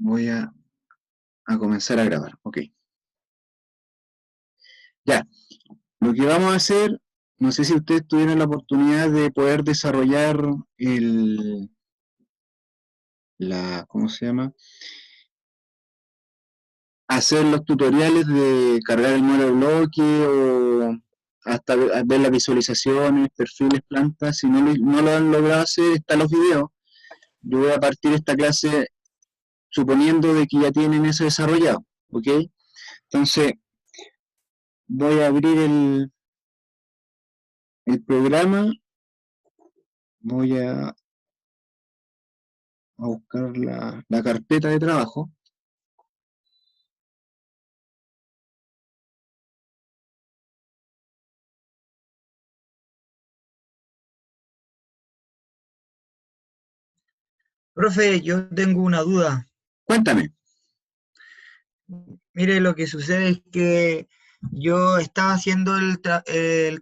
Voy a comenzar a grabar. Ok. Ya. Lo que vamos a hacer, no sé si ustedes tuvieron la oportunidad de poder desarrollar ¿cómo se llama? Hacer los tutoriales de cargar el modelo de bloque o hasta ver las visualizaciones, perfiles, plantas. Si no lo han logrado hacer, están los videos. Yo voy a partir esta clase suponiendo de que ya tienen eso desarrollado, ¿ok? Entonces, voy a abrir el programa, voy a buscar la carpeta de trabajo. Profe, yo tengo una duda. Cuéntame. Mire, lo que sucede es que yo estaba haciendo el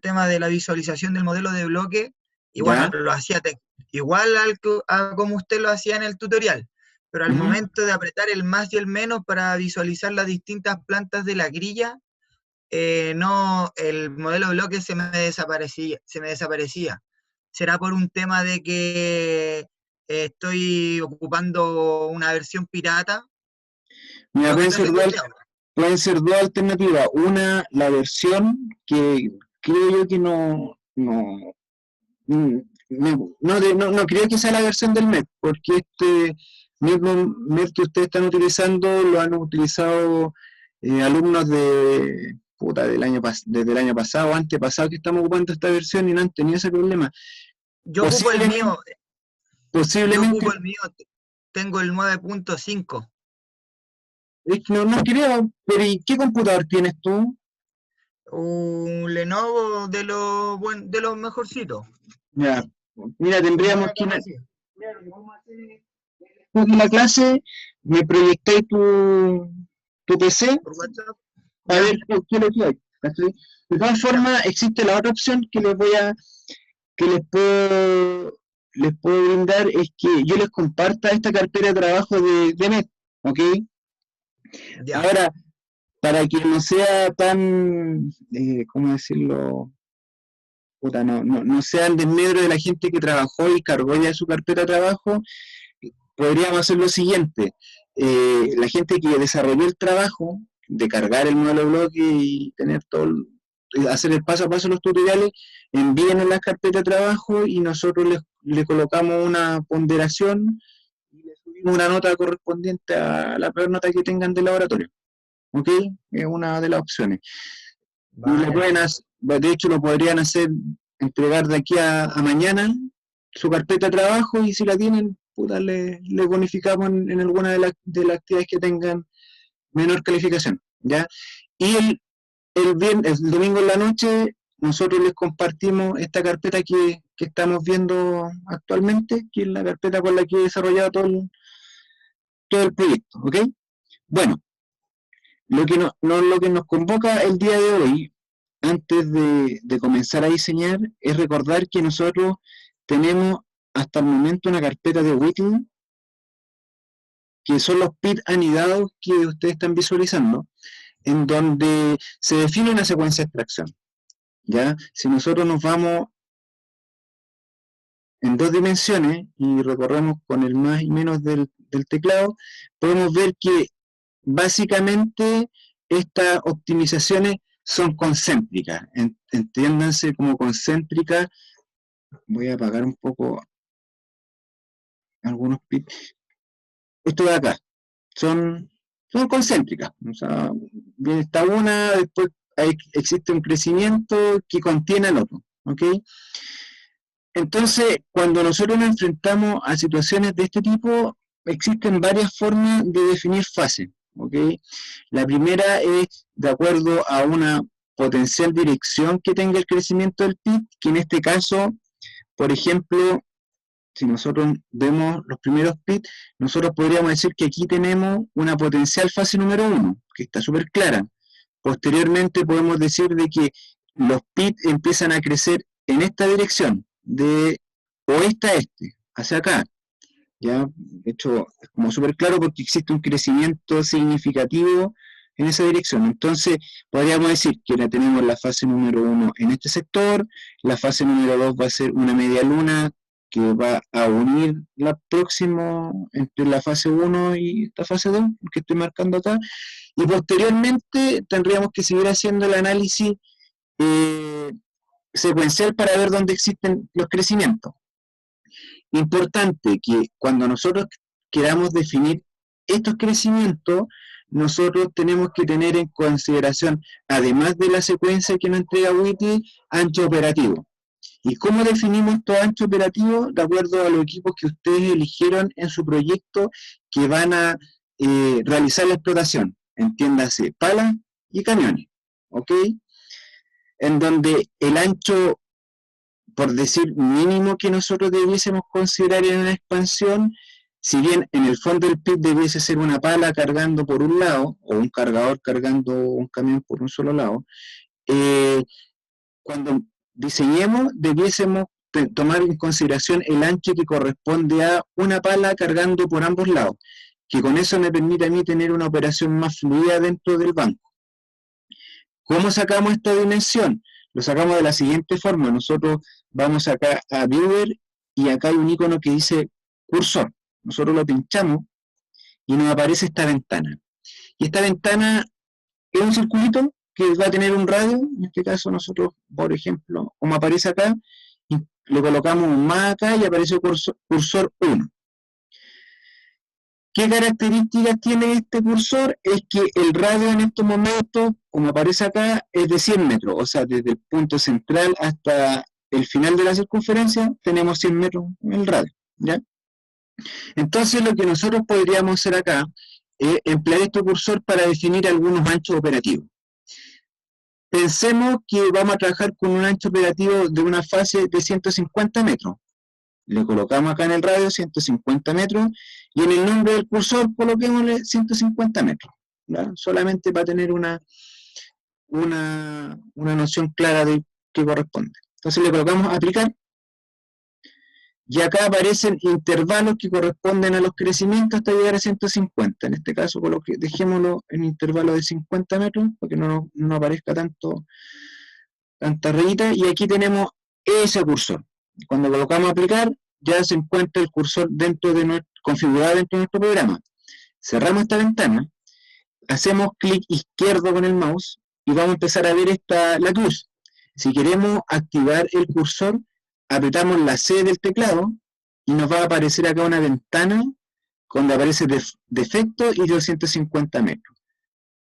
tema de la visualización del modelo de bloque y bueno, ¿Ya? lo hacía igual a como usted lo hacía en el tutorial, pero al Uh-huh. momento de apretar el más y el menos para visualizar las distintas plantas de la grilla, no, el modelo de bloque se me desaparecía. ¿Será por un tema de que estoy ocupando una versión pirata? Mira, Lo que tengo entendido. pueden ser dos alternativas. Una, la versión que creo yo que mm, no creo que sea la versión del MED, porque este mismo MED que ustedes están utilizando lo han utilizado alumnos desde el año pasado, antepasado que estamos ocupando esta versión y no han tenido ese problema. Yo ocupo el Posiblemente, mío, yo posiblemente, ocupo el mío, tengo el 9.5, es que no creo, pero ¿y qué computador tienes tú? un Lenovo de los mejorcitos, Ya, mira, con tendríamos buena que ir capacidad. mira, lo que vamos a hacer es, después de la clase, me proyecté tu PC Por WhatsApp, a ¿ya? ver qué es lo que hay. ¿Cachai? De todas Ya, formas, existe la otra opción que les puedo brindar, es que yo les comparta esta cartera de trabajo de NET, ¿ok? ya. Ahora, para que no sea tan, ¿cómo decirlo? Puta, no sea el desmedro de la gente que trabajó y cargó ya su carpeta de trabajo, podríamos hacer lo siguiente. La gente que desarrolló el trabajo de cargar el modelo de bloque y tener hacer el paso a paso de los tutoriales, envíenos las carpetas de trabajo y nosotros le colocamos una ponderación y le subimos una nota correspondiente a la peor nota que tengan del laboratorio. ¿Ok? Es una de las opciones. Y le Vale. pueden hacer, de hecho lo podrían hacer, entregar de aquí a mañana su carpeta de trabajo y si la tienen, puta, le bonificamos en alguna de las actividades que tengan menor calificación, ¿ya? Y el domingo en la noche nosotros les compartimos esta carpeta que estamos viendo actualmente, que es la carpeta con la que he desarrollado todo el proyecto, ¿ok? Bueno, lo que nos convoca el día de hoy, antes de comenzar a diseñar, es recordar que nosotros tenemos hasta el momento una carpeta de Whittle, que son los PIT anidados que ustedes están visualizando, en donde se define una secuencia de extracción. ¿Ya? Si nosotros nos vamos en dos dimensiones y recorremos con el más y menos del teclado, podemos ver que básicamente estas optimizaciones son concéntricas, entiéndanse como concéntricas. Voy a apagar un poco algunos bits. Esto de acá, son concéntricas, o sea, bien está una, después existe un crecimiento que contiene al otro, ¿ok? Entonces, cuando nosotros nos enfrentamos a situaciones de este tipo, existen varias formas de definir fases, ¿ok? La primera es de acuerdo a una potencial dirección que tenga el crecimiento del PIB, que en este caso, por ejemplo, si nosotros vemos los primeros PIB, nosotros podríamos decir que aquí tenemos una potencial fase número 1, que está súper clara. Posteriormente podemos decir de que los PIB empiezan a crecer en esta dirección, de oeste a este, hacia acá. ¿ya? De hecho, es como súper claro porque existe un crecimiento significativo en esa dirección. Entonces, podríamos decir que ahora tenemos la fase número 1 en este sector, la fase número 2 va a ser una media luna que va a unir la próxima entre la fase 1 y esta fase 2, que estoy marcando acá, y posteriormente tendríamos que seguir haciendo el análisis eh, secuencial para ver dónde existen los crecimientos. Importante que cuando nosotros queramos definir estos crecimientos, nosotros tenemos que tener en consideración, además de la secuencia que nos entrega WITI, ancho operativo. ¿Y cómo definimos estos anchos operativos? De acuerdo a los equipos que ustedes eligieron en su proyecto que van a realizar la explotación, entiéndase, palas y camiones, ¿ok? En donde el ancho, por decir mínimo, que nosotros debiésemos considerar en una expansión, si bien en el fondo del pit debiese ser una pala cargando por un lado, o un cargador cargando un camión por un solo lado, cuando diseñemos debiésemos tomar en consideración el ancho que corresponde a una pala cargando por ambos lados, que con eso me permite a mí tener una operación más fluida dentro del banco. ¿Cómo sacamos esta dimensión? Lo sacamos de la siguiente forma. Nosotros vamos acá a Viewer y acá hay un icono que dice cursor. Nosotros lo pinchamos y nos aparece esta ventana. Y esta ventana es un circulito que va a tener un radio. En este caso nosotros, por ejemplo, como aparece acá, le colocamos un más acá y aparece cursor 1. ¿Qué características tiene este cursor? Es que el radio en estos momentos, como aparece acá, es de 100 metros, o sea, desde el punto central hasta el final de la circunferencia tenemos 100 metros en el radio, ¿ya? Entonces lo que nosotros podríamos hacer acá es emplear este cursor para definir algunos anchos operativos. Pensemos que vamos a trabajar con un ancho operativo de una fase de 150 metros. Le colocamos acá en el radio 150 metros y en el nombre del cursor coloquémosle 150 metros, ¿ya? Solamente para tener una noción clara de qué corresponde. Entonces le colocamos aplicar y acá aparecen intervalos que corresponden a los crecimientos hasta llegar a 150. En este caso dejémoslo en intervalo de 50 metros para que no aparezca tanta rayita, y aquí tenemos ese cursor. Cuando colocamos aplicar, ya se encuentra el cursor configurado dentro de nuestro programa. Cerramos esta ventana, hacemos clic izquierdo con el mouse y vamos a empezar a ver la cruz. Si queremos activar el cursor, apretamos la C del teclado y nos va a aparecer acá una ventana donde aparece defecto y 250 metros.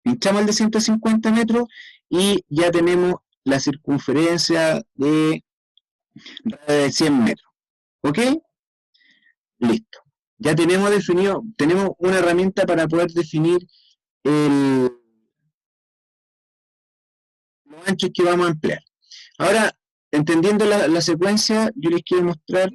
Pinchamos el de 150 metros y ya tenemos la circunferencia de 100 metros. ¿Ok? Listo. Ya tenemos una herramienta para poder definir los anchos que vamos a emplear. Ahora, entendiendo la secuencia, yo les quiero mostrar,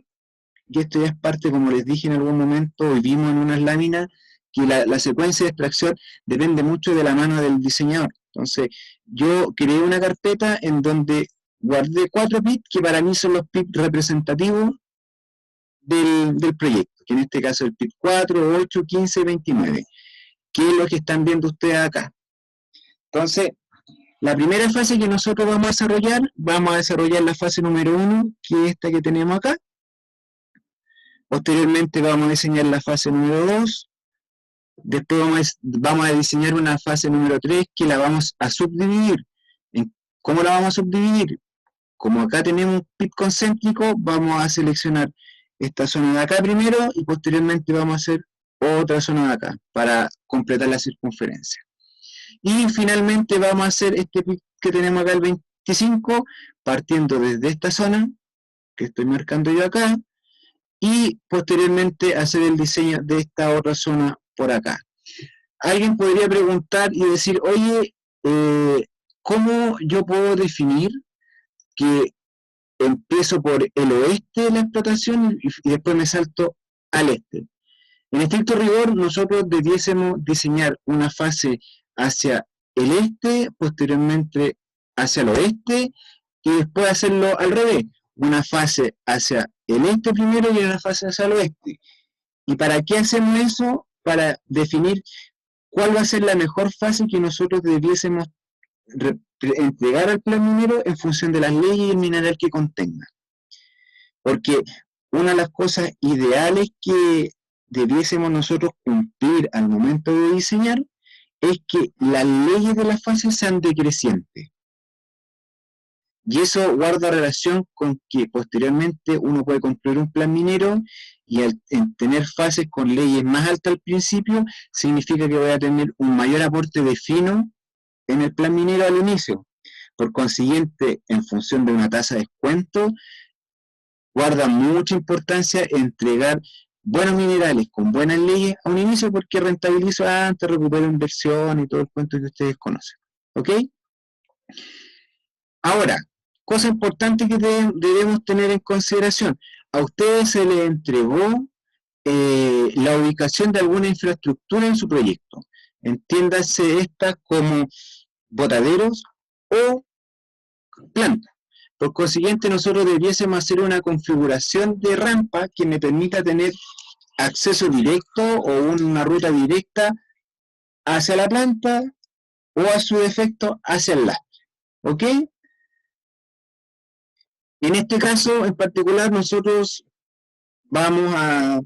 y esto ya es parte, como les dije en algún momento, y vimos en unas láminas, que la secuencia de extracción depende mucho de la mano del diseñador. Entonces, yo creé una carpeta en donde guardé 4 bits que para mí son los bits representativos del proyecto, que en este caso es el PIT 4, 8, 15, 29, que es lo que están viendo ustedes acá. Entonces, la primera fase que nosotros vamos a desarrollar la fase número 1, que es esta que tenemos acá. Posteriormente vamos a diseñar la fase número 2, después vamos a diseñar una fase número 3 que la vamos a subdividir. ¿Cómo la vamos a subdividir? Como acá tenemos un PIT concéntrico, vamos a seleccionar esta zona de acá primero y posteriormente vamos a hacer otra zona de acá para completar la circunferencia. Y finalmente vamos a hacer este PIT que tenemos acá, el 25, partiendo desde esta zona que estoy marcando yo acá, y posteriormente hacer el diseño de esta otra zona por acá. Alguien podría preguntar y decir, oye, ¿cómo yo puedo definir que empiezo por el oeste de la explotación y después me salto al este? En estricto rigor, nosotros debiésemos diseñar una fase hacia el este, posteriormente hacia el oeste, y después hacerlo al revés, una fase hacia el este primero y una fase hacia el oeste. ¿Y para qué hacemos eso? Para definir cuál va a ser la mejor fase que nosotros debiésemos entregar al plan minero en función de las leyes y el mineral que contenga. Porque una de las cosas ideales que debiésemos nosotros cumplir al momento de diseñar es que las leyes de las fases sean decrecientes. Y eso guarda relación con que posteriormente uno puede construir un plan minero y al tener fases con leyes más altas al principio, significa que voy a tener un mayor aporte de fino en el plan minero al inicio. Por consiguiente, en función de una tasa de descuento, guarda mucha importancia entregar buenos minerales con buenas leyes a un inicio porque rentabilizo antes, recupero inversión y todo el cuento que ustedes conocen. ¿Ok? Ahora, cosa importante que debemos tener en consideración. A ustedes se les entregó la ubicación de alguna infraestructura en su proyecto. Entiéndase estas como botaderos o plantas. Por consiguiente, nosotros debiésemos hacer una configuración de rampa que me permita tener acceso directo o una ruta directa hacia la planta o a su defecto hacia el lastre. ¿Ok? En este caso en particular nosotros vamos a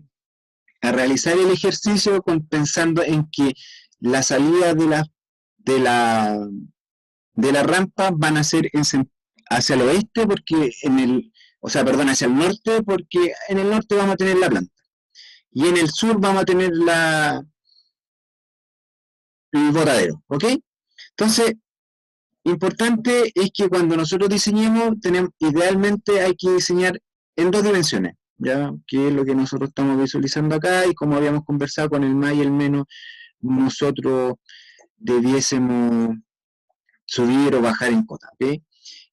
realizar el ejercicio pensando en que la salida de la rampa van a ser hacia el oeste porque hacia el norte porque en el norte vamos a tener la planta y en el sur vamos a tener el botadero, ¿ok? Entonces, importante es que cuando nosotros diseñemos, idealmente hay que diseñar en 2 dimensiones, ¿ya? Que es lo que nosotros estamos visualizando acá y como habíamos conversado con el más y el menos, nosotros debiésemos subir o bajar en cota, ¿ok?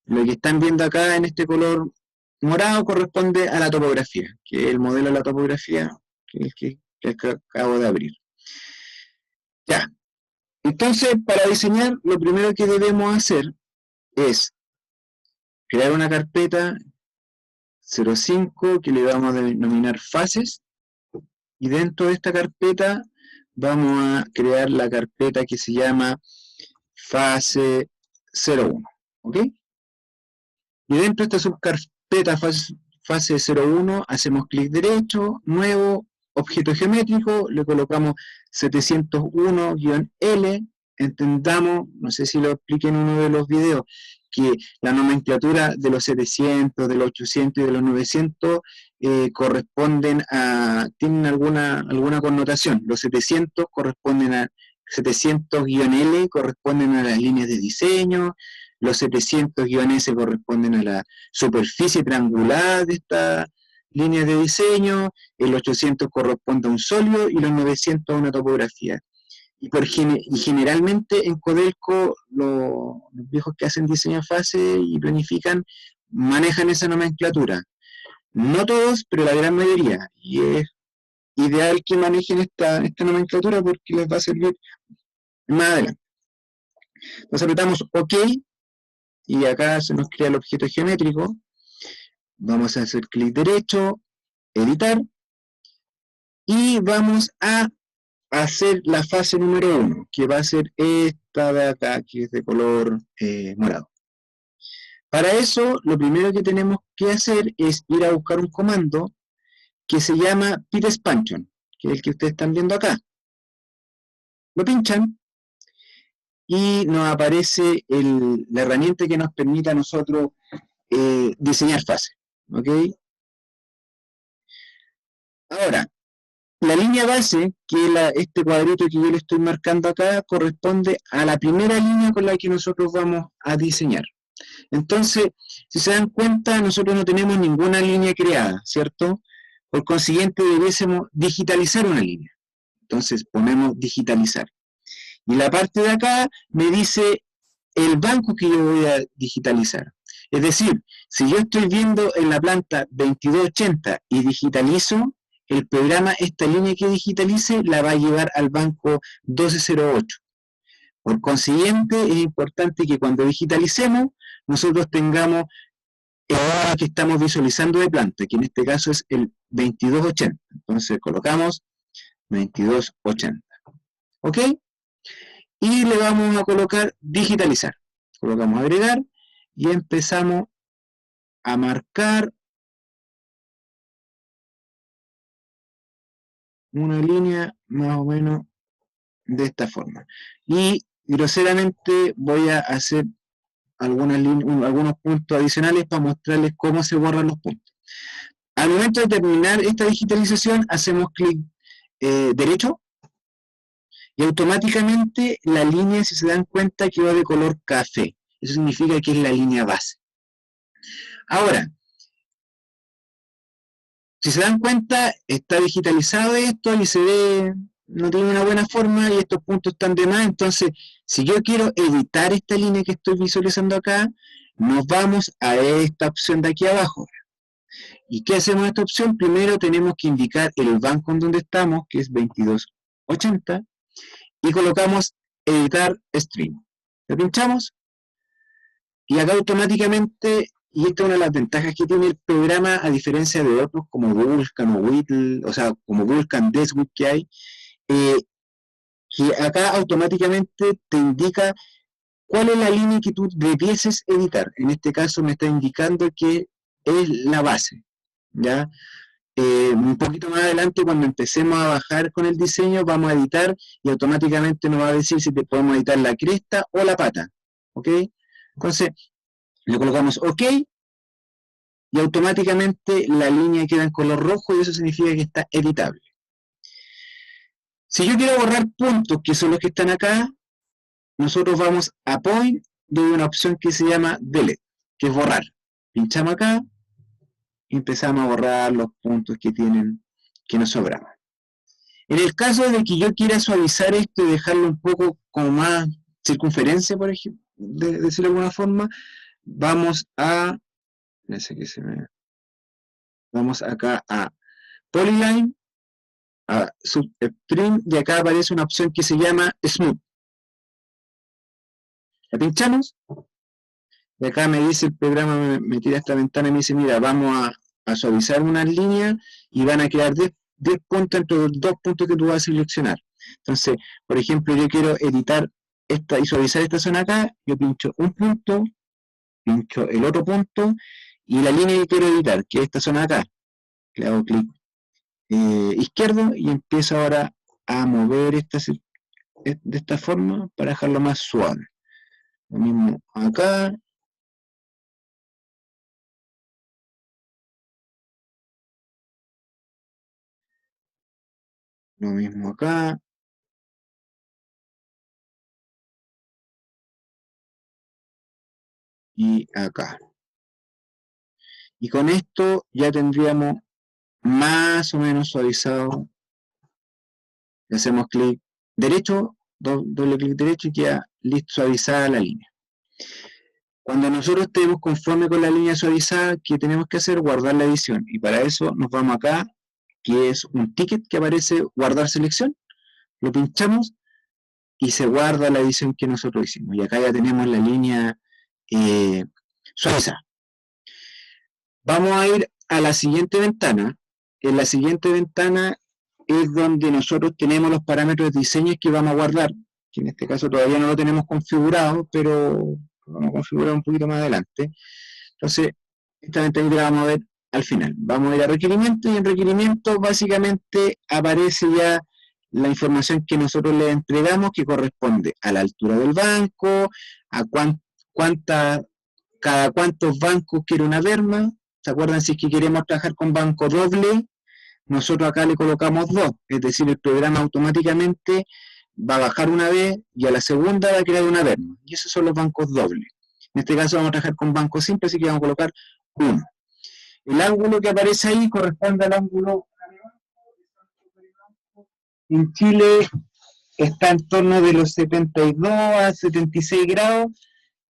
Lo que están viendo acá en este color morado corresponde a la topografía, que es el modelo de la topografía que acabo de abrir. Ya. Entonces, para diseñar, lo primero que debemos hacer es crear una carpeta 05 que le vamos a denominar fases y dentro de esta carpeta vamos a crear la carpeta que se llama fase 01, ¿ok? Y dentro de esta subcarpeta fase 01 hacemos clic derecho, nuevo, objeto geométrico, le colocamos 701-L, entendamos, no sé si lo expliqué en uno de los videos, que la nomenclatura de los 700, de los 800 y de los 900 tienen alguna connotación. Los 700 corresponden a 700-L corresponden a las líneas de diseño, los 700-S corresponden a la superficie triangular de esta línea de diseño, el 800 corresponde a un sólido y los 900 a una topografía. Y generalmente en Codelco los viejos que hacen diseño de fase y planifican manejan esa nomenclatura. No todos, pero la gran mayoría. Y es ideal que manejen esta nomenclatura porque les va a servir más adelante. Entonces apretamos OK y acá se nos crea el objeto geométrico. Vamos a hacer clic derecho, editar y vamos a hacer la fase número 1, que va a ser esta de acá, que es de color morado. Para eso, lo primero que tenemos que hacer es ir a buscar un comando que se llama pit expansion, que es el que ustedes están viendo acá. Lo pinchan y nos aparece la herramienta que nos permite a nosotros diseñar fases. ¿Ok? Ahora, la línea base, que es este cuadrito que yo le estoy marcando acá, corresponde a la primera línea con la que nosotros vamos a diseñar. Entonces, si se dan cuenta, nosotros no tenemos ninguna línea creada, ¿cierto? Por consiguiente, debiésemos digitalizar una línea. Entonces, ponemos digitalizar. Y la parte de acá me dice el banco que yo voy a digitalizar. Es decir, si yo estoy viendo en la planta 2280 y digitalizo, el programa, esta línea que digitalice, la va a llevar al banco 1208. Por consiguiente, es importante que cuando digitalicemos, nosotros tengamos hora que estamos visualizando de planta, que en este caso es el 2280. Entonces colocamos 2280. ¿Ok? Y le vamos a colocar digitalizar. Colocamos agregar y empezamos a marcar una línea más o menos de esta forma. Y groseramente voy a hacer algunos puntos adicionales para mostrarles cómo se borran los puntos. Al momento de terminar esta digitalización, hacemos clic derecho y automáticamente la línea, si se dan cuenta, quedó de color café. Eso significa que es la línea base. Ahora, si se dan cuenta, está digitalizado esto y se ve, no tiene una buena forma y estos puntos están de más. Entonces, si yo quiero editar esta línea que estoy visualizando acá, nos vamos a esta opción de aquí abajo. ¿Y qué hacemos en esta opción? Primero tenemos que indicar el banco en donde estamos, que es 2280, y colocamos editar stream. Le pinchamos y acá automáticamente, y esta es una de las ventajas que tiene el programa a diferencia de otros como Vulkan o Whittle, o sea, como Vulkan, Deswik que hay, que acá automáticamente te indica cuál es la línea que tú debieses editar. En este caso me está indicando que es la base, ¿ya? Un poquito más adelante, cuando empecemos a bajar con el diseño, vamos a editar y automáticamente nos va a decir si te podemos editar la cresta o la pata, ¿ok? Entonces, le colocamos OK y automáticamente la línea queda en color rojo y eso significa que está editable. Si yo quiero borrar puntos, que son los que están acá, nosotros vamos a Point, doy una opción que se llama Delete, que es borrar. Pinchamos acá y empezamos a borrar los puntos que nos sobraban. En el caso de que yo quiera suavizar esto y dejarlo un poco como más circunferencia, por ejemplo, de decirlo de alguna forma, vamos a, vamos acá a Polyline, a Substream, y acá aparece una opción que se llama Smooth. La pinchamos, y acá me dice el programa, me tira esta ventana y me dice, mira, vamos a suavizar unas líneas y van a quedar 10 puntos entre los 2 puntos que tú vas a seleccionar. Entonces, por ejemplo, yo quiero editar esta y suavizar esta zona acá, yo pincho un punto, pincho el otro punto, y la línea que quiero editar, que es esta zona acá, le hago clic izquierdo y empiezo ahora a mover de esta forma para dejarlo más suave. Lo mismo acá. Lo mismo acá. Y acá. Y con esto ya tendríamos más o menos suavizado. Le hacemos clic derecho, doble clic derecho y queda listo, suavizada la línea. Cuando nosotros estemos conforme con la línea suavizada, ¿qué tenemos que hacer? Guardar la edición. Y para eso nos vamos acá, que es un ticket que aparece guardar selección. Lo pinchamos y se guarda la edición que nosotros hicimos. Y acá ya tenemos la línea suavizada. Vamos a ir a la siguiente ventana. En la siguiente ventana es donde nosotros tenemos los parámetros de diseño que vamos a guardar, que en este caso todavía no lo tenemos configurado, pero lo vamos a configurar un poquito más adelante. Entonces, esta ventanita la vamos a ver al final. Vamos a ir a requerimientos y en requerimientos básicamente aparece ya la información que nosotros le entregamos que corresponde a la altura del banco, a cada cuántos bancos quiere una berma. ¿Se acuerdan si es que queremos trabajar con banco doble? Nosotros acá le colocamos 2, es decir, el programa automáticamente va a bajar una vez y a la segunda va a crear una berma. Y esos son los bancos dobles. En este caso vamos a trabajar con bancos simples, así que vamos a colocar 1. El ángulo que aparece ahí corresponde al ángulo. En Chile está en torno de los 72 a 76 grados.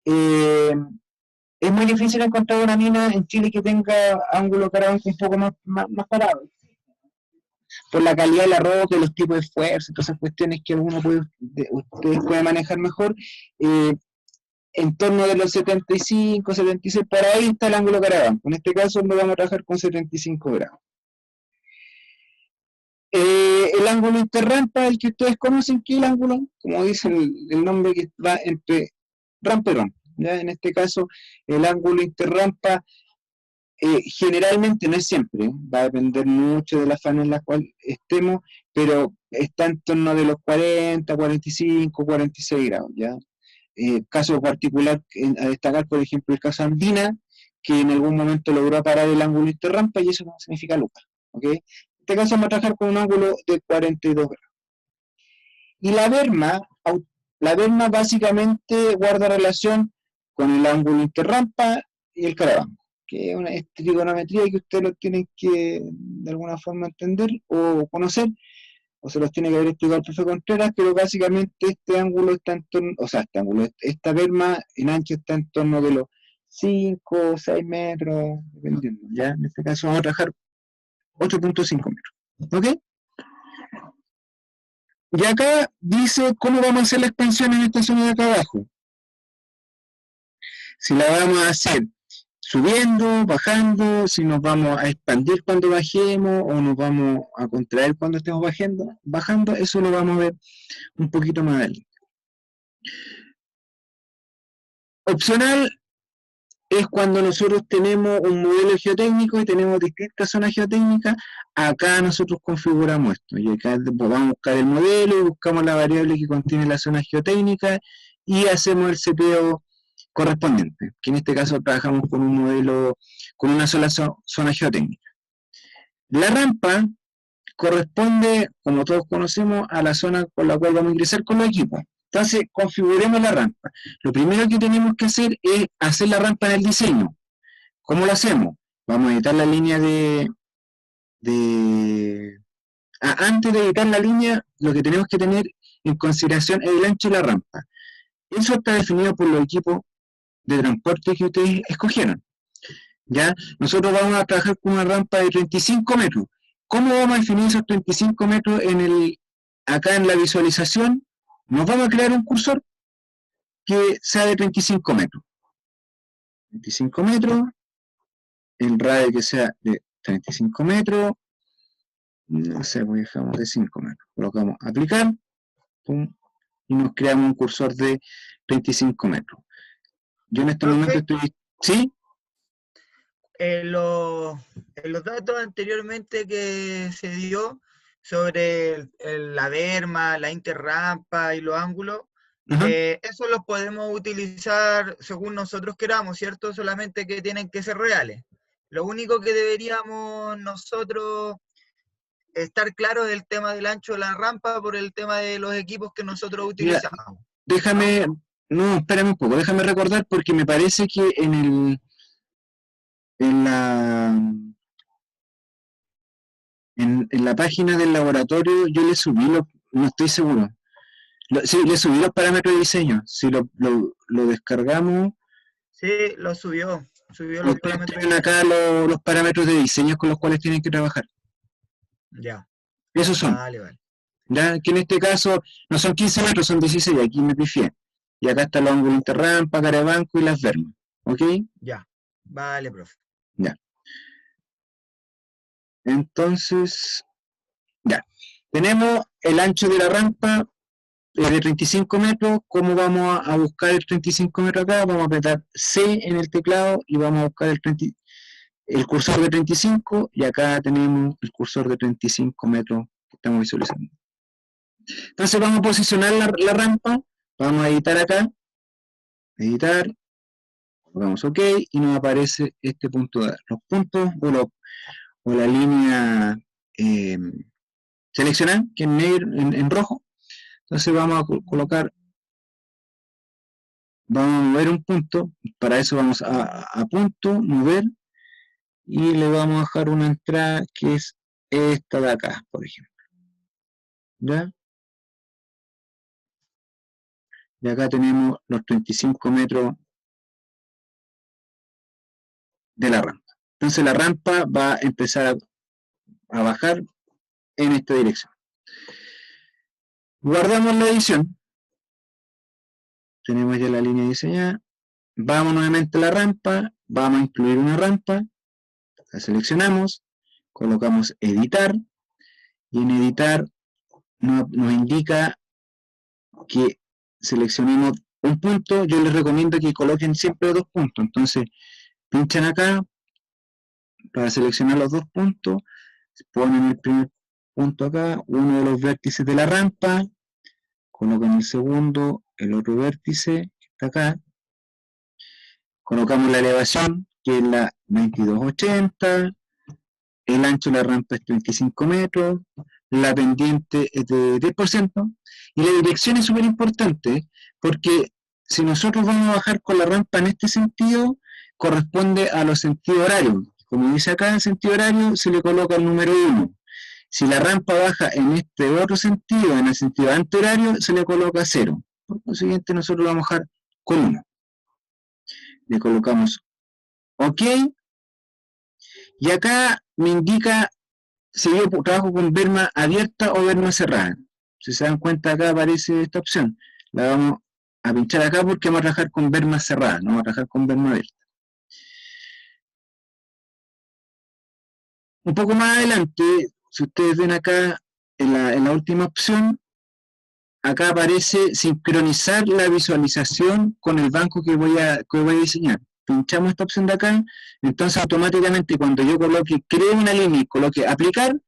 Es muy difícil encontrar una mina en Chile que tenga ángulo carabanco un poco más parado. Por la calidad de la roca, los tipos de fuerza, todas esas cuestiones que ustedes pueden manejar mejor. en torno de los 75, 76, por ahí está el ángulo Carabanco. En este caso lo vamos a trabajar con 75 grados. El ángulo interrampa, el que ustedes conocen, que es el ángulo, como dice el nombre, que va entre rampa y rampa. ¿Ya? En este caso, el ángulo interrampa generalmente, no es siempre, va a depender mucho de la fase en la cual estemos, pero está en torno de los 40, 45, 46 grados. ¿Ya? Caso particular a destacar, por ejemplo, el caso Andina, que en algún momento logró parar el ángulo interrampa y eso significa Luca. ¿Okay? En este caso vamos a trabajar con un ángulo de 42 grados. Y la berma básicamente guarda relación con el ángulo interrampa y el Carabanco, que es una trigonometría que ustedes lo tienen que de alguna forma entender o conocer, o se los tiene que haber explicado el profesor Contreras, pero básicamente este ángulo está en torno, o sea, esta berma en ancho está en torno de los 5 o 6 metros, dependiendo, ¿ya? En este caso vamos a trabajar 8.5 metros, ¿ok? Y acá dice cómo vamos a hacer la expansión en esta zona de acá abajo. Si la vamos a hacer subiendo, bajando, si nos vamos a expandir cuando bajemos o nos vamos a contraer cuando estemos bajando, eso lo vamos a ver un poquito más adelante. Opcional es cuando nosotros tenemos un modelo geotécnico y tenemos distintas zonas geotécnicas, acá nosotros configuramos esto, y acá vamos a buscar el modelo y buscamos la variable que contiene la zona geotécnica y hacemos el seteo correspondiente, que en este caso trabajamos con un modelo, con una sola zona geotécnica. La rampa corresponde, como todos conocemos, a la zona con la cual vamos a ingresar con los equipos. Entonces, configuremos la rampa. Lo primero que tenemos que hacer es hacer la rampa en el diseño. ¿Cómo lo hacemos? Vamos a editar la línea antes de editar la línea, lo que tenemos que tener en consideración es el ancho de la rampa. Eso está definido por los equipos de transporte que ustedes escogieron. ¿Ya? Nosotros vamos a trabajar con una rampa de 35 metros. ¿Cómo vamos a definir esos 35 metros acá en la visualización? Nos vamos a crear un cursor que sea de 35 metros. 35 metros, el radio que sea de 35 metros, no sé, pues dejamos de 5 metros. Colocamos aplicar, pum, y nos creamos un cursor de 35 metros. Yo en este momento estoy... ¿Sí? En los datos anteriormente que se dio sobre la berma, la interrampa y los ángulos, eso los podemos utilizar según nosotros queramos, ¿cierto? Solamente que tienen que ser reales. Lo único que deberíamos nosotros estar claro es el tema del ancho de la rampa por el tema de los equipos que nosotros utilizamos. Déjame, no, espérame un poco, déjame recordar porque me parece que en la página del laboratorio yo le subí, no estoy seguro, sí, le subí los parámetros de diseño, si lo descargamos. Sí, lo subió los parámetros. Tienen acá los parámetros de diseño con los cuales tienen que trabajar. Ya. Esos son. Vale. Ya, que en este caso no son 15 metros, son 16, aquí me pifié. Y acá está el ángulo interrampa, Carabanco y las bermas. ¿Ok? Ya. Vale, profe. Ya. Entonces, ya. Tenemos el ancho de la rampa de 35 metros. ¿Cómo vamos a buscar el 35 metros acá? Vamos a apretar C en el teclado y vamos a buscar el cursor de 35 y acá tenemos el cursor de 35 metros que estamos visualizando. Entonces vamos a posicionar la rampa, vamos a editar acá, editar, colocamos OK y nos aparece este punto de los puntos o la línea seleccionada, que es negro, en rojo. Entonces vamos a colocar, vamos a mover un punto, para eso vamos a punto, mover, y le vamos a dejar una entrada que es esta de acá, por ejemplo. ¿Ya? Y acá tenemos los 35 metros de la rampa. Entonces la rampa va a empezar a bajar en esta dirección. Guardamos la edición. tenemos ya la línea diseñada. Vamos nuevamente a la rampa, vamos a incluir una rampa, la seleccionamos, colocamos editar, y en editar nos indica que seleccionemos un punto. Yo les recomiendo que coloquen siempre 2 puntos, entonces pinchan acá para seleccionar los 2 puntos, ponen el primer punto acá, uno de los vértices de la rampa, colocan el segundo, el otro vértice, que está acá, colocamos la elevación, que es la 2280, el ancho de la rampa es 35 metros, la pendiente es de 10%, y la dirección es súper importante, porque si nosotros vamos a bajar con la rampa en este sentido, corresponde a los sentidos horarios. Como dice acá, en sentido horario se le coloca el número 1. Si la rampa baja en este otro sentido, en el sentido antihorario, se le coloca 0. Por consiguiente, nosotros vamos a bajar con 1. Le colocamos OK, y acá me indica si yo trabajo con berma abierta o berma cerrada. Si se dan cuenta, acá aparece esta opción. La vamos a pinchar acá porque vamos a trabajar con berma cerrada, no vamos a trabajar con berma abierta. Un poco más adelante, si ustedes ven acá en la última opción, acá aparece sincronizar la visualización con el banco que voy a diseñar. Pinchamos esta opción de acá, entonces automáticamente cuando yo cree una línea y coloque aplicar,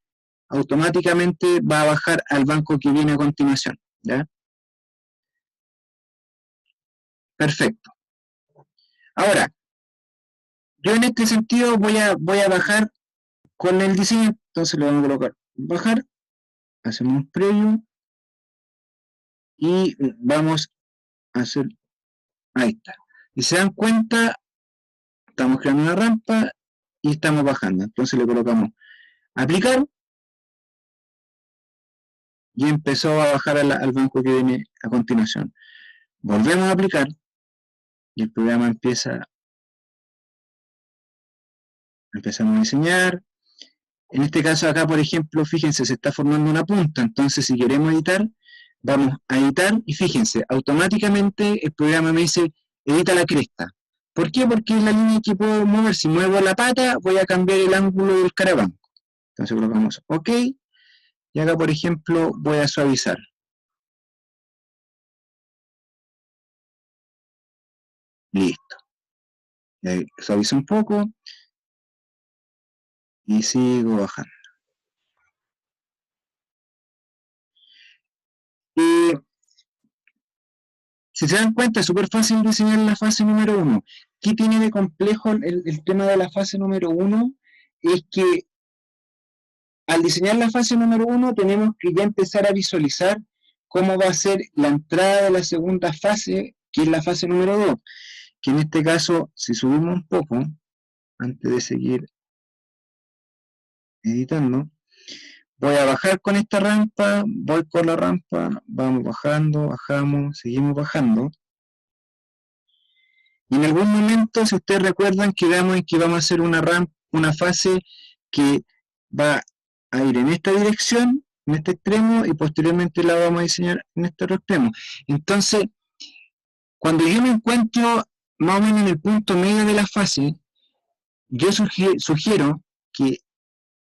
automáticamente va a bajar al banco que viene a continuación. ¿Ya? Perfecto. Ahora, yo en este sentido voy a bajar con el diseño, entonces le vamos a colocar bajar, hacemos un preview y vamos a hacer, ahí está. Y se dan cuenta, estamos creando una rampa y estamos bajando. Entonces le colocamos aplicar y empezó a bajar al banco que viene a continuación. Volvemos a aplicar y el programa empezamos a diseñar. En este caso acá, por ejemplo, fíjense, se está formando una punta, entonces si queremos editar, vamos a editar y fíjense, automáticamente el programa me dice, edita la cresta. ¿Por qué? Porque es la línea que puedo mover. Si muevo la pata, voy a cambiar el ángulo del carabanco. Entonces colocamos OK, y acá, por ejemplo, voy a suavizar. Listo. Suavizo un poco y sigo bajando. Si se dan cuenta, es súper fácil diseñar la fase número 1. ¿Qué tiene de complejo el tema de la fase número 1? Es que al diseñar la fase número 1 tenemos que ya empezar a visualizar cómo va a ser la entrada de la segunda fase, que es la fase número 2. Que en este caso, si subimos un poco, antes de seguir editando, voy a bajar con esta rampa, voy con la rampa, vamos bajando, bajamos, seguimos bajando. Y en algún momento, si ustedes recuerdan, quedamos en que vamos a hacer una fase que va a ir en esta dirección, en este extremo, y posteriormente la vamos a diseñar en este otro extremo. Entonces, cuando yo me encuentro más o menos en el punto medio de la fase, yo sugiero que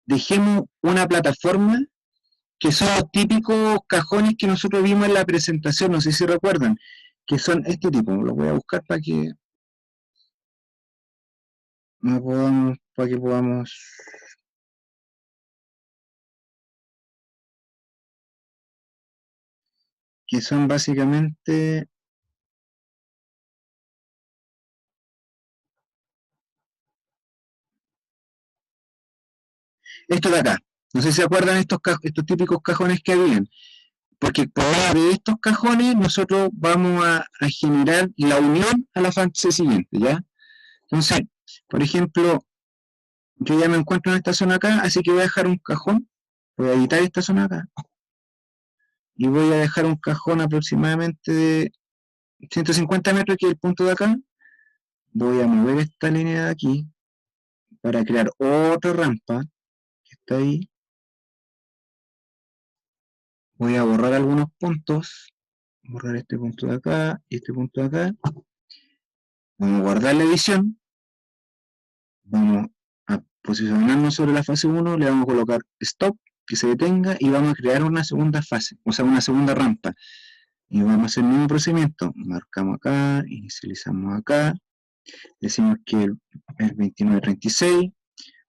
dejemos una plataforma que son los típicos cajones que nosotros vimos en la presentación, no sé si recuerdan, que son este tipo. Lo voy a buscar para que podamos que son básicamente esto de acá. No sé si se acuerdan estos típicos cajones que habían, porque por medio de estos cajones nosotros vamos a generar la unión a la fase siguiente, ¿ya? Entonces, por ejemplo, yo ya me encuentro en esta zona acá, así que voy a dejar un cajón, voy a editar esta zona acá, y voy a dejar un cajón aproximadamente de 150 metros, que es el punto de acá. Voy a mover esta línea de aquí para crear otra rampa que está ahí. Voy a borrar algunos puntos borrar este punto de acá y este punto de acá. Vamos a guardar la edición. Vamos a posicionarnos sobre la fase 1, le vamos a colocar stop, que se detenga, y vamos a crear una segunda fase, o sea, una segunda rampa. Y vamos a hacer el mismo procedimiento. Marcamos acá, inicializamos acá, decimos que es 2936,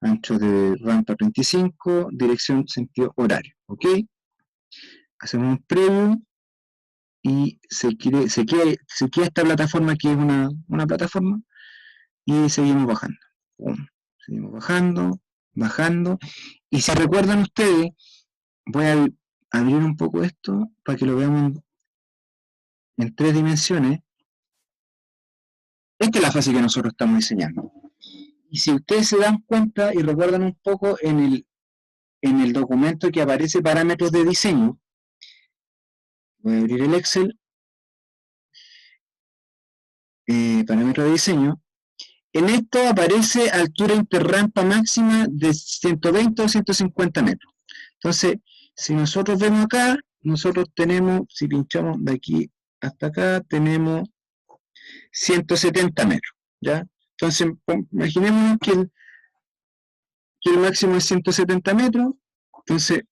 ancho de rampa 35, dirección sentido horario, ¿ok? Hacemos un preview y se queda esta plataforma, que es una plataforma, y seguimos bajando. Seguimos bajando, bajando, y si recuerdan ustedes, voy a abrir un poco esto para que lo veamos en 3 dimensiones. Esta es la fase que nosotros estamos diseñando. Y si ustedes se dan cuenta y recuerdan un poco en el documento que aparece parámetros de diseño, voy a abrir el Excel, parámetros de diseño, en esto aparece altura interrampa máxima de 120 o 150 metros. Entonces, si nosotros vemos acá, nosotros tenemos, si pinchamos de aquí hasta acá, tenemos 170 metros, ¿ya? Entonces, imaginémonos que el máximo es 170 metros, entonces,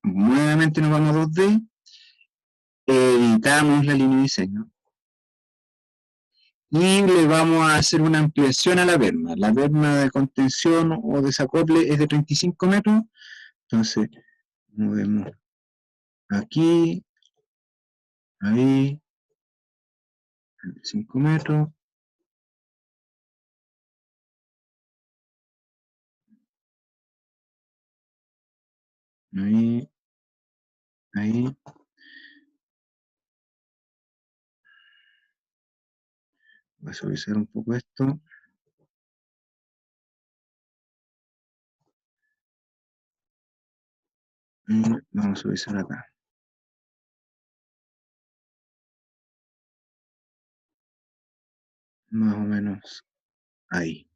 nuevamente nos vamos a 2D, editamos la línea de diseño, y le vamos a hacer una ampliación a la berma. La berma de contención o desacople es de 35 metros, entonces, movemos aquí, ahí, 35 metros, ahí, ahí. Voy a suavizar un poco esto. Y vamos a suavizar acá. Más o menos ahí.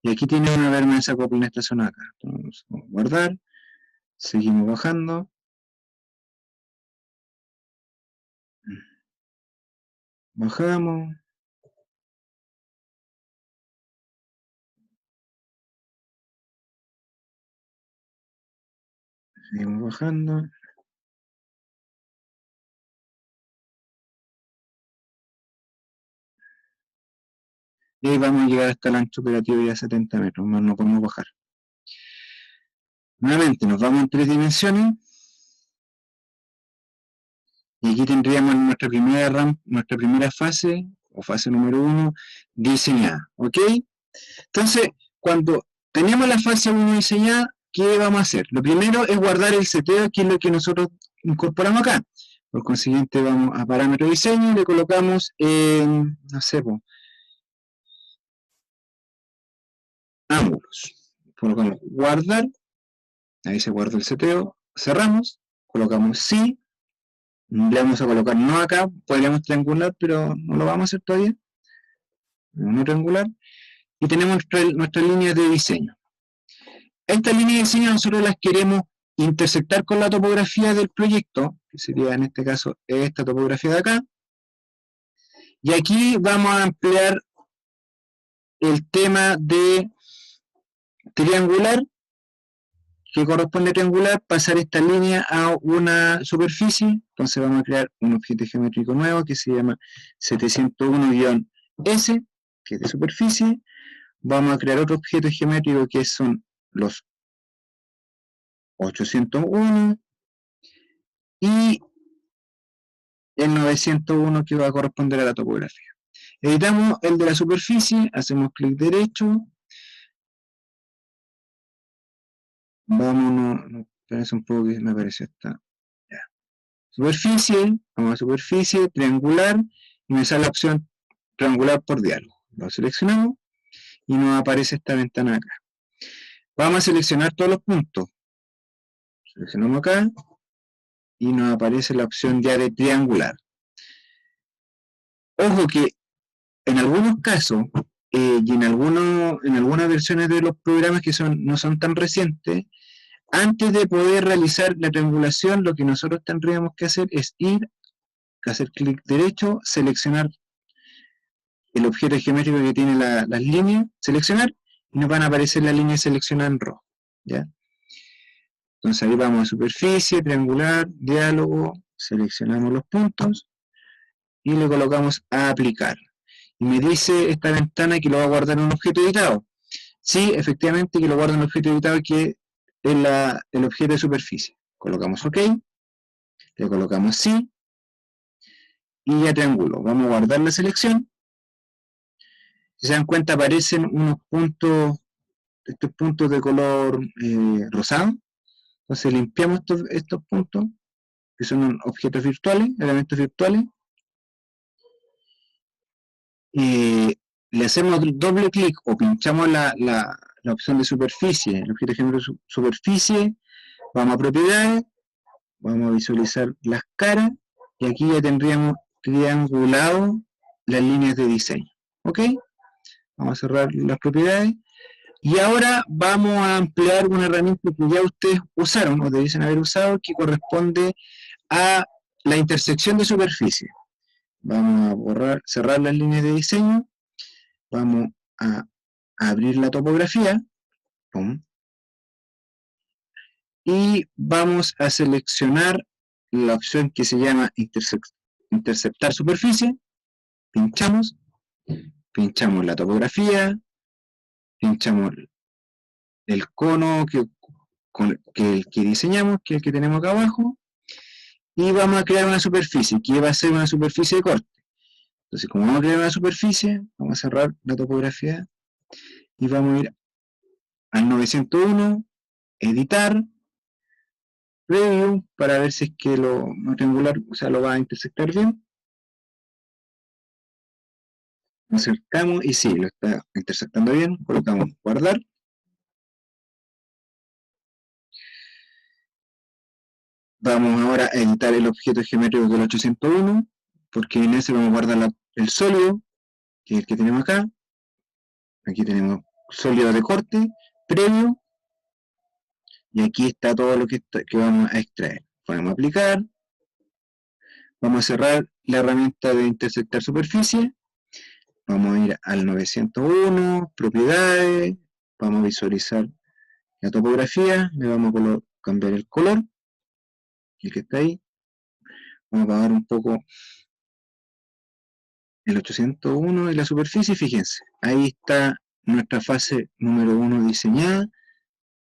Y aquí tiene una berma de desacople en esta zona acá. Entonces, vamos a guardar. Seguimos bajando. Bajamos. Seguimos bajando. Y ahí vamos a llegar hasta el ancho operativo ya a 70 metros, más no podemos bajar. Nuevamente nos vamos en 3 dimensiones. Y aquí tendríamos nuestra primera fase, o fase número 1, diseñada. ¿Ok? Entonces, cuando tenemos la fase 1 diseñada, ¿qué vamos a hacer? Lo primero es guardar el seteo, que es lo que nosotros incorporamos acá. Por consiguiente, vamos a parámetro de diseño y le colocamos en, no sé, ángulos. Colocamos guardar, ahí se guarda el seteo, cerramos, colocamos sí, le vamos a colocar no acá, podríamos triangular, pero no lo vamos a hacer todavía. No triangular, y tenemos nuestra línea de diseño. Esta línea de diseño nosotros las queremos intersectar con la topografía del proyecto, que sería en este caso esta topografía de acá, y aquí vamos a ampliar el tema de triangular, que corresponde a triangular, pasar esta línea a una superficie. Entonces vamos a crear un objeto geométrico nuevo que se llama 701-S, que es de superficie. Vamos a crear otro objeto geométrico que son los 801 y el 901, que va a corresponder a la topografía. Editamos el de la superficie, hacemos clic derecho, vámonos, parece un poco que me aparece esta. Ya. Superficie, vamos a superficie, triangular, y me sale la opción triangular por diálogo. Lo seleccionamos y nos aparece esta ventana acá. Vamos a seleccionar todos los puntos. Seleccionamos acá y nos aparece la opción ya de triangular. Ojo que en algunos casos y en algunas versiones de los programas que no son tan recientes, antes de poder realizar la triangulación, lo que nosotros tendríamos que hacer es ir hacer clic derecho, seleccionar el objeto geométrico que tiene las líneas, seleccionar, y nos van a aparecer las líneas seleccionadas en rojo, ¿ya? Entonces ahí vamos a superficie, triangular, diálogo, seleccionamos los puntos, y le colocamos a aplicar. Y me dice esta ventana que lo va a guardar en un objeto editado. Sí, efectivamente que lo guarda en un objeto editado que es el objeto de superficie. Colocamos OK, le colocamos sí, y ya triángulo. Vamos a guardar la selección. Si se dan cuenta aparecen unos puntos, estos puntos de color rosado. Entonces limpiamos estos puntos, que son objetos virtuales, elementos virtuales, y le hacemos doble clic o pinchamos la opción de superficie, el objeto ejemplo superficie, vamos a propiedades, vamos a visualizar las caras, y aquí ya tendríamos triangulado las líneas de diseño. ¿Ok? Vamos a cerrar las propiedades. Y ahora vamos a emplear una herramienta que ya ustedes usaron, o deben haber usado, que corresponde a la intersección de superficie. Vamos a cerrar las líneas de diseño, vamos a abrir la topografía, ¡pum!, y vamos a seleccionar la opción que se llama interceptar superficie, pinchamos la topografía, pinchamos el cono que diseñamos, que es el que tenemos acá abajo, y vamos a crear una superficie, que va a ser una superficie de corte. Entonces, como vamos a crear una superficie, vamos a cerrar la topografía y vamos a ir al 901, editar, preview, para ver si es que lo rectangular, o sea, lo va a intersectar bien. Lo acercamos y sí, lo está intersectando bien, colocamos guardar. Vamos ahora a editar el objeto geométrico del 801, porque en ese vamos a guardar el sólido, que es el que tenemos acá. Aquí tenemos sólido de corte, previo, y aquí está todo lo que vamos a extraer. Podemos aplicar, vamos a cerrar la herramienta de intersectar superficie, vamos a ir al 901, propiedades, vamos a visualizar la topografía, le vamos a cambiar el color, el que está ahí, vamos a apagar un poco el 801 y la superficie, fíjense, ahí está nuestra fase número 1 diseñada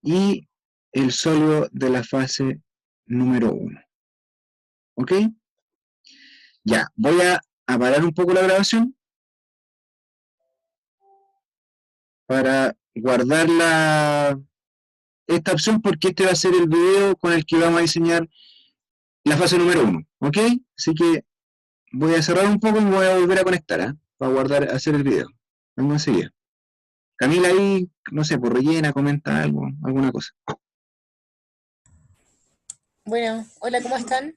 y el sólido de la fase número 1. ¿Ok? Ya, voy a parar un poco la grabación para guardar esta opción, porque este va a ser el video con el que vamos a diseñar la fase número 1. ¿Ok? Así que voy a cerrar un poco y me voy a volver a conectar, para guardar, hacer el video. Vamos enseguida. Camila ahí, no sé, por rellena, comenta algo, alguna cosa. Bueno, hola, ¿cómo están?